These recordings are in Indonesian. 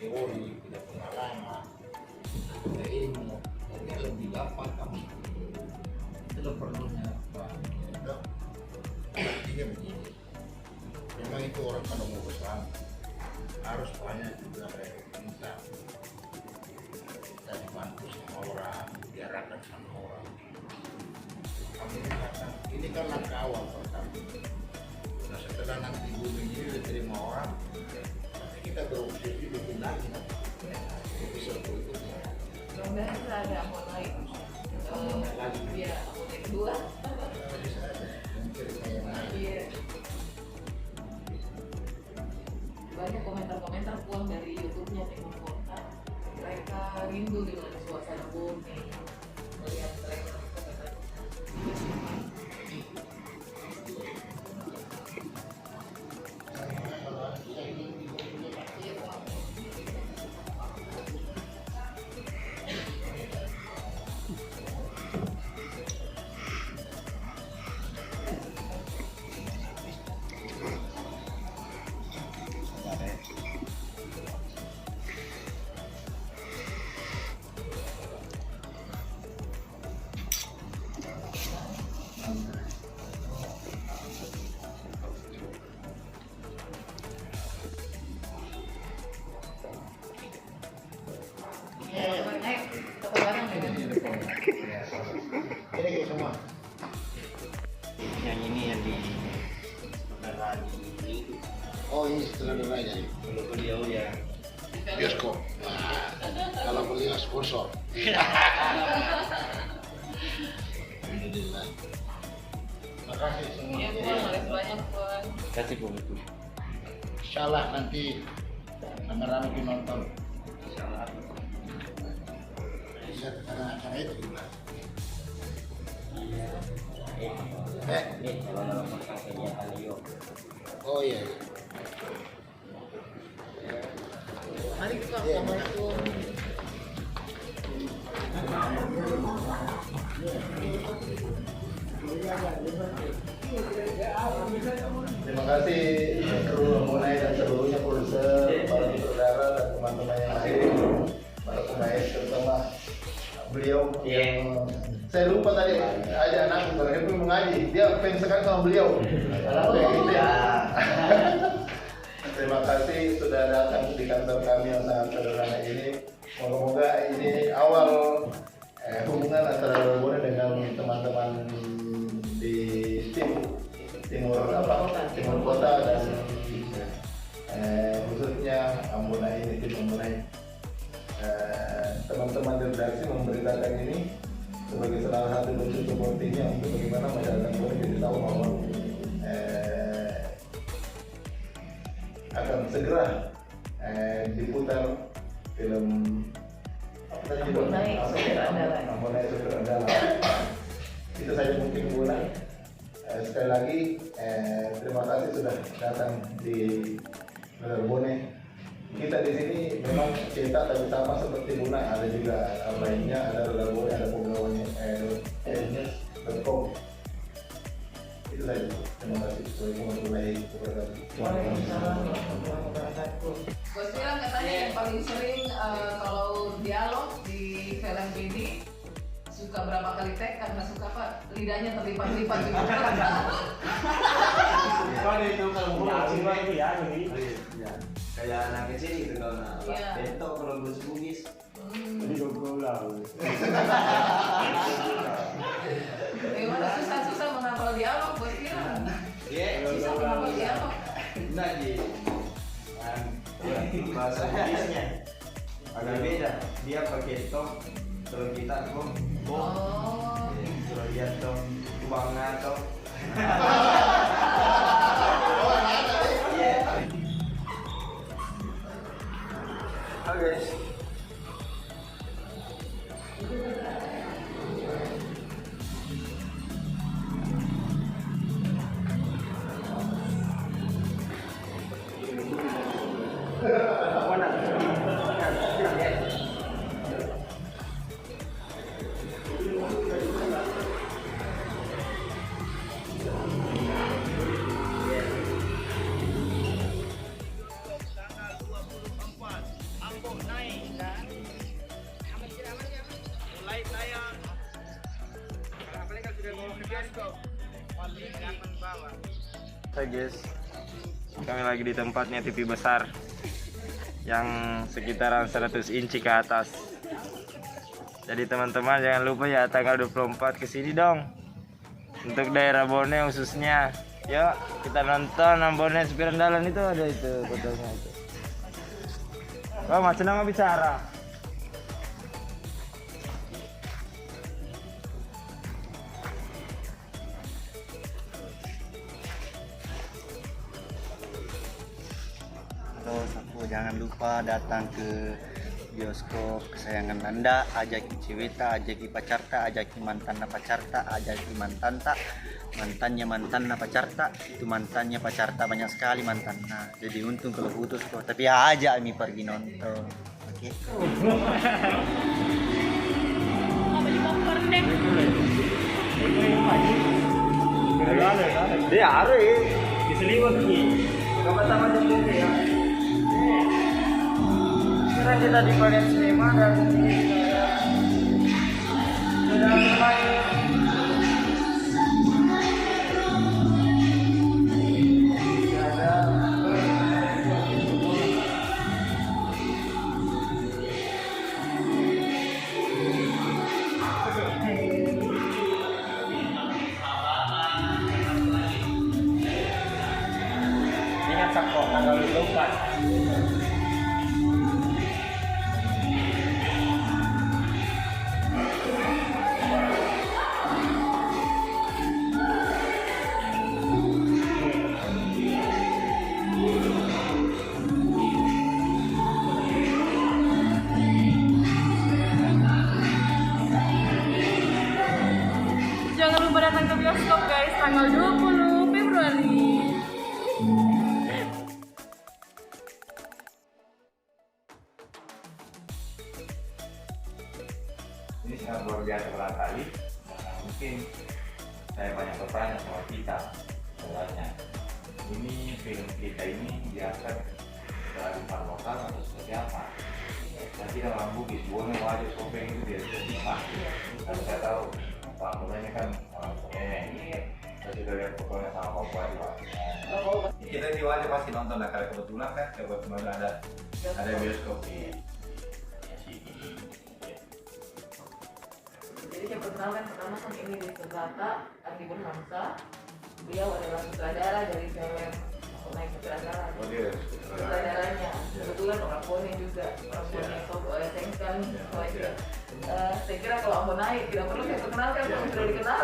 teori, punya pengalaman, punya ilmu, ini lebih gampang kamu. Itu perlunya Pak. Artinya begini, memang itu orang pada mau Islam harus banyak juga minta kita dibantu sama orang, diarahkan sama orang. Kami katakan ini kan langkah awal pertama. Nah setelah nanti bumi ini diterima orang, nanti kita berobsesi bikin lagi episode berikutnya. Mudah-mudahan kita ada ampun lain. Lagi. Iya, ampun yang kedua. Bisa ada yang cerita yang lain. Iya. Banyak komentar-komentar pulang dari YouTube-nya Timur Kota. Mereka rindu dengan suasana bumi, melihat mereka komentar. Ini semua. Yang ini yang di saudara ini Oh ini setelah dulu nih. kalau beliau ya Bioskop. Nah, kalau beliau sponsor. Alhamdulillah. Terima kasih semua. Iya, Puan, makasih banyak, Puan. kasih Bu itu. Insyaallah nanti rame-rame nonton. Insyaallah. Bisa karena acara itu juga. Kalau dalam rangka kegiatan Leo. Oh iya. Mari kita Assalamualaikum. Terima kasih kru Monai dan seluruhnya produser, para saudara dan teman-teman yang lain, para pemain terutama beliau yang saya lupa tadi ada anak Bang Hepri mengaji, dia fans sekali sama beliau. Kayak gitu ya. Terima kasih sudah datang di kantor kami yang sangat sederhana ini. Moga-moga ini awal hubungan antara Bone dengan teman-teman di timur kota dan khususnya Ambonai ini tim Ambonai. Teman-teman di redaksi memberitakan ini sebagai salah satu bentuk supportingnya untuk bagaimana masyarakat Ambonai jadi tahu bahwa akan segera diputar film apa tadi Ambonai Sopir Andalan. Ambonai Sopir Andalan. Itu saja mungkin Buna. Sekali lagi terima kasih sudah datang di Bone. Kita di sini memang cetak tapi sama seperti Buna, ada juga lainnya, ada Bone, ada pegawainya .com. Itu saja. Terima kasih. Assalamualaikum warahmatullahi wabarakatuh. Waalaikumsalam warahmatullahi wabarakatuh. Bos bilang katanya yang paling sering kalau dialog di film ini suka berapa kali tag karena suka apa lidahnya terlipat-lipat gitu. Kalau itu kalau mau itu ya jadi Kayak anak kecil gitu kalau nak Iya. bentok kalau bugis. jadi gogolau. Gimana susah-susah menghafal dialog bos bilang. Iya, Susah menghafal dialog. nah di bahasa Bugisnya agak beda. Dia pakai top, kalau kita kok Oh. kalau dia top uang atau Oke. Tanggal 24 Hai guys, kami lagi di tempatnya TV besar yang sekitaran 100 inci ke atas. Jadi teman-teman jangan lupa ya tanggal 24 kesini dong. Untuk daerah Bone khususnya. Yuk kita nonton Bone Spirandalan itu ada itu fotonya itu. Oh macam nama bicara. Terus aku jangan lupa datang ke bioskop kesayangan Anda, ajaki Ceweta, ajaki Pacarta, ajaki mantanna Pacarta, ajaki mantanta, mantannya mantanna Pacarta, itu mantannya Pacarta banyak sekali mantanna. Jadi untung kalau putus kok, tapi aja Ami pergi nonton. Oke. Dia ada ya. Diseliwat ni. Kapan sama jemput ya? Sekarang kita di Planet Cinema dan sudah mulai. Ingat sakok tanggal 24. Jangan lupa datang ke bioskop guys, tanggal 20 Februari. Ini sangat luar biasa barangkali. Nah, mungkin saya banyak bertanya sama kita sebenarnya. Ini film kita ini diangkat dari luar lokal atau seperti apa? Saya tidak mampu Bone wajah Sopeng itu dia terima. Dan saya tahu Pak Mulanya kan saya sudah lihat fotonya sama Pak Buati Pak. Kita di wajah pasti nonton lah karena kebetulan kan kebetulan ada bioskop di sini. Jadi saya perkenalkan pertama kan ini di Sebrata, Andi Burhamsa. Beliau adalah sutradara dari film Naik Sutradara. Oh dia Sutradaranya kebetulan orang Bone juga, orang Bone yang tahu Sengkan. Saya kira kalau Ambon Naik tidak perlu saya perkenalkan, kalau sudah dikenal.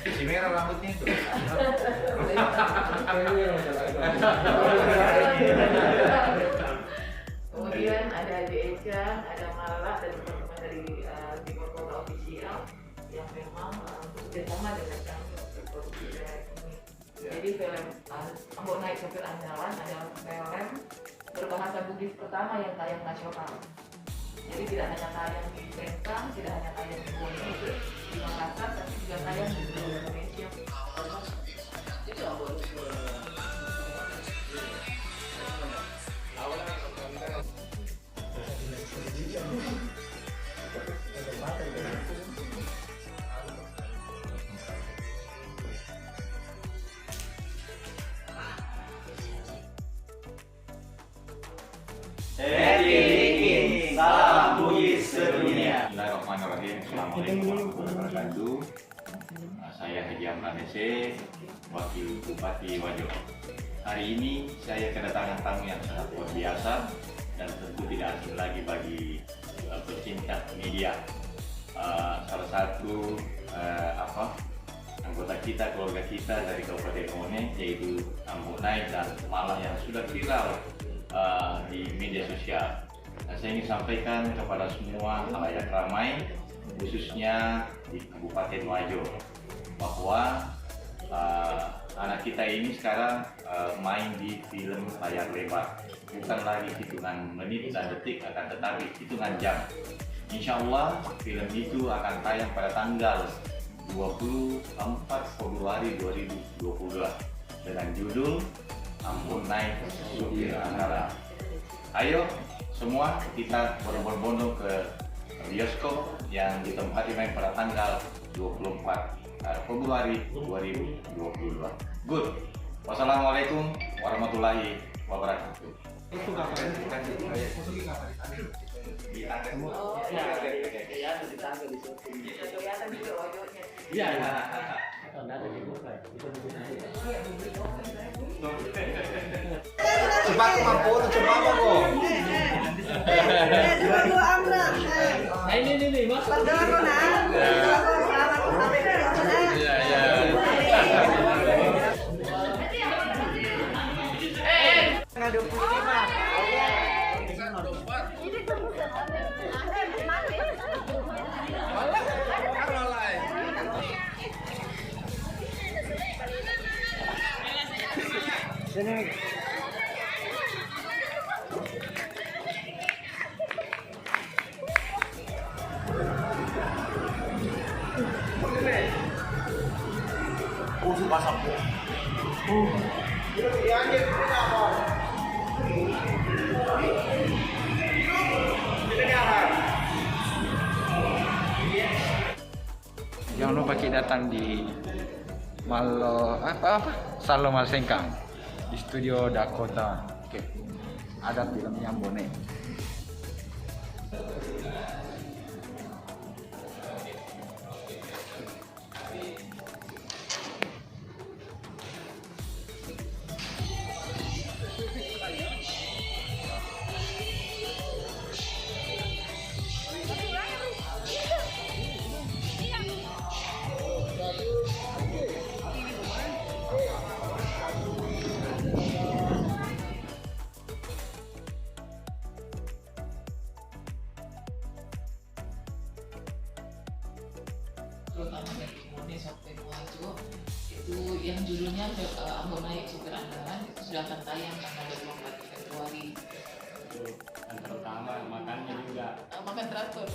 si merah rambutnya itu. Kemudian ada Eca, ada Mala dan teman-teman dari Timur Kota Official yang memang bekerjasama dengan kami untuk produksi film ini. Jadi film Ambon Naik Sopir Andalan adalah film berbahasa Bugis pertama yang tayang nasional. Jadi tidak hanya tayang di Sengkang, tidak hanya tayang di Bone, di Makassar, tapi juga tayang di seluruh Indonesia. Itu Ambon. Salam Bugis sedunia. Bismillahirrahmanirrahim. Assalamualaikum warahmatullahi wabarakatuh. Saya Haji Amran Ese, Wakil Bupati Wajo. Hari ini saya kedatangan tamu yang sangat luar biasa dan tentu tidak asing lagi bagi pecinta media. Salah satu anggota kita, keluarga kita dari Kabupaten Bone, yaitu Ambon Naik dan Malah yang sudah viral di media sosial. Nah, saya ingin sampaikan kepada semua halayak ramai, khususnya di Kabupaten Wajo, bahwa anak kita ini sekarang main di film layar lebar, bukan lagi hitungan menit dan detik, akan tetapi hitungan jam. Insya Allah film itu akan tayang pada tanggal 24 Februari 2022 dengan judul Ambon Naik Sopir Andalan. Ayo semua kita berbondong-bondong ke bioskop yang ditempati main pada tanggal 24 Februari 2022. Good. Wassalamualaikum warahmatullahi wabarakatuh. Coba kemampu, coba kok. Ini mas. Jangan lupa kita datang di Salo Malsengkang di studio Dakota. Oke. Ada filmnya Bone. Terutama dari Indonesia sampai Muajo itu yang judulnya Ambon Naik Supir Andalan itu sudah akan tayang tanggal 24 Februari. Yang pertama makannya juga Makan teratur.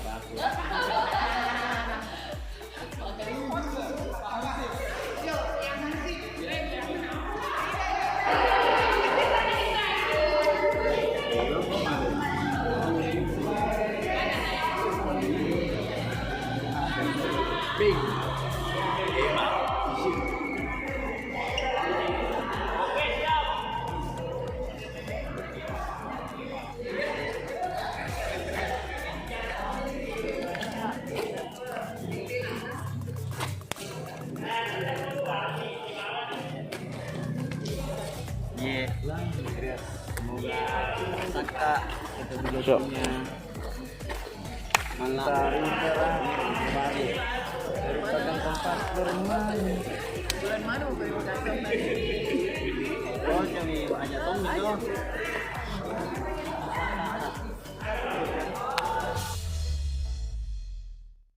Ye. Semoga saka kita videonya malam baru daripada kompas bermain. Bulan mana baru datang tadi? Oh, jadi banyak tong itu.